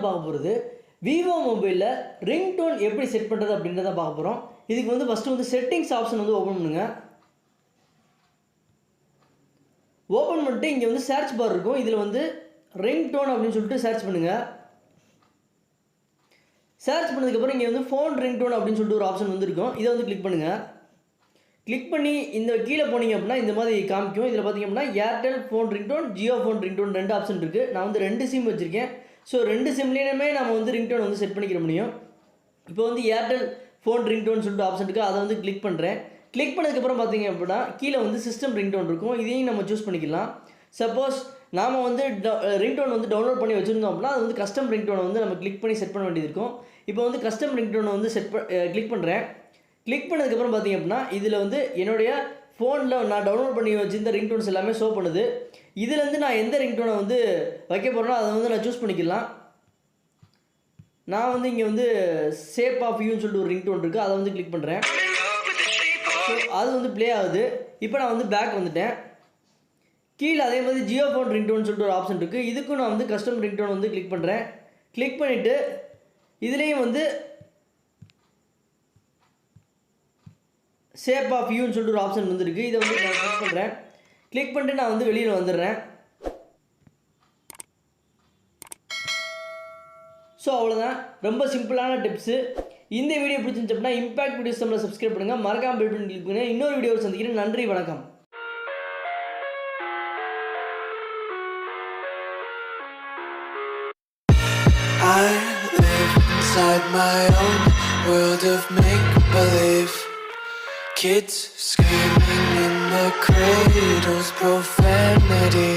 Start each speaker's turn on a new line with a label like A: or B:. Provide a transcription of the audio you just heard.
A: பார்க்க போகிறது Vivo மொபைலில் ரிங்டோன் எப்படி செட் பண்ணுறது அப்படின்றத பார்க்க போகிறோம். இதுக்கு வந்து ஃபஸ்ட்டு வந்து செட்டிங்ஸ் ஆப்ஷன் வந்து ஓப்பன் பண்ணுங்கள். ஓப்பன் பண்ணிட்டு இங்கே வந்து சர்ச் பார் இருக்கும். இதில் வந்து ரிங்டோன் அப்படின்னு சொல்லிட்டு சர்ச் பண்ணுங்கள். சர்ச் பண்ணதுக்கப்புறம் இங்கே வந்து ஃபோன் ரிங்டோன் அப்படின்னு சொல்லிட்டு ஒரு ஆப்ஷன் வந்து இருக்கும். இதை வந்து கிளிக் பண்ணுங்கள். கிளிக் பண்ணி இந்த கீழே போனீங்க அப்படின்னா இந்த மாதிரி காமிக்கும். இதில் பார்த்தீங்க அப்படின்னா Airtel phone ringtone, Jio phone ringtone 2 option இருக்குது. நான் வந்து 2 சிம் வச்சுருக்கேன். ஸோ 2 சிம்லேயுமே நம்ம வந்து ரிங்டோன் வந்து செட் பண்ணிக்கிற முடியும். இப்போ வந்து ஏர்டெல் ஃபோன் ரிங்டோன் சொல்லிட்டு ஆப்ஷன் இருக்குது. அதை வந்து கிளிக் பண்ணுறேன். கிளிக் பண்ணதுக்கப்புறம் பார்த்தீங்க அப்படின்னா கீழே வந்து சிஸ்டம் ரிங்டோன் இருக்கும். இதையும் நம்ம சூஸ் பண்ணிக்கலாம். சப்போஸ் நாம் வந்து ரிங்டோன் வந்து டவுன்லோட் பண்ணி வச்சுருந்தோம் அப்படின்னா அது வந்து கஸ்டம் ரிங்டோனை வந்து நம்ம கிளிக் பண்ணி செட் பண்ண வேண்டியது இருக்கும். இப்போ வந்து கஸ்டம் ரிங்டோனை வந்து கிளிக் பண்ணுறேன். கிளிக் பண்ணதுக்கப்புறம் பார்த்தீங்க அப்படின்னா இதில் வந்து என்னுடைய ஃபோனில் நான் டவுன்லோட் பண்ணி வச்சுருந்த ரிங்டோன்ஸ் எல்லாமே ஷோ பண்ணுது. இதுலேருந்து நான் எந்த ரிங்டோனை வந்து வைக்க போகிறேனோ அதை வந்து நான் சூஸ் பண்ணிக்கலாம். நான் வந்து இங்கே வந்து ஷேப் ஆஃப் யூன்னு சொல்லிட்டு ஒரு ரிங்டோன் இருக்குது. அதை வந்து கிளிக் பண்ணுறேன். ஸோ அது வந்து ப்ளே ஆகுது. இப்போ நான் வந்து பேக் வந்துட்டேன். கீழே அதே மாதிரி ஜியோ ஃபோன் ரிங்டோன் சொல்லிட்டு ஒரு ஆப்ஷன் இருக்குது. இதுக்கும் நான் வந்து கஸ்டம் ரிங்டோன் வந்து கிளிக் பண்ணுறேன். கிளிக் பண்ணிவிட்டு இதுலேயும் வந்து ஷேப் ஆஃப் யூன்னு சொல்லிட்டு ஒரு ஆப்ஷன் வந்துருக்கு. இதை வந்து நான் கிளிக் பண்ணுறேன். கிளிக் பண்ணிட்டு நான் வந்து வெளியில் வந்துடுறேன். ஸோ அவ்வளோதான், ரொம்ப சிம்பிளான டிப்ஸு. இந்த வீடியோ பிடிச்சிருந்துச்சு அப்படின்னா இம்பாக்ட் வீடியோஸ் நம்மளை சப்ஸ்கிரைப் பண்ணுங்கள். மறக்காமல் பெல் பட்டன் கிளிக் பண்ணுங்கள். இன்னொரு வீடியோ சந்திக்கிறேன். நன்றி, வணக்கம்.
B: I live inside my own world of make-believe. Kids screaming in the cradles, profanity.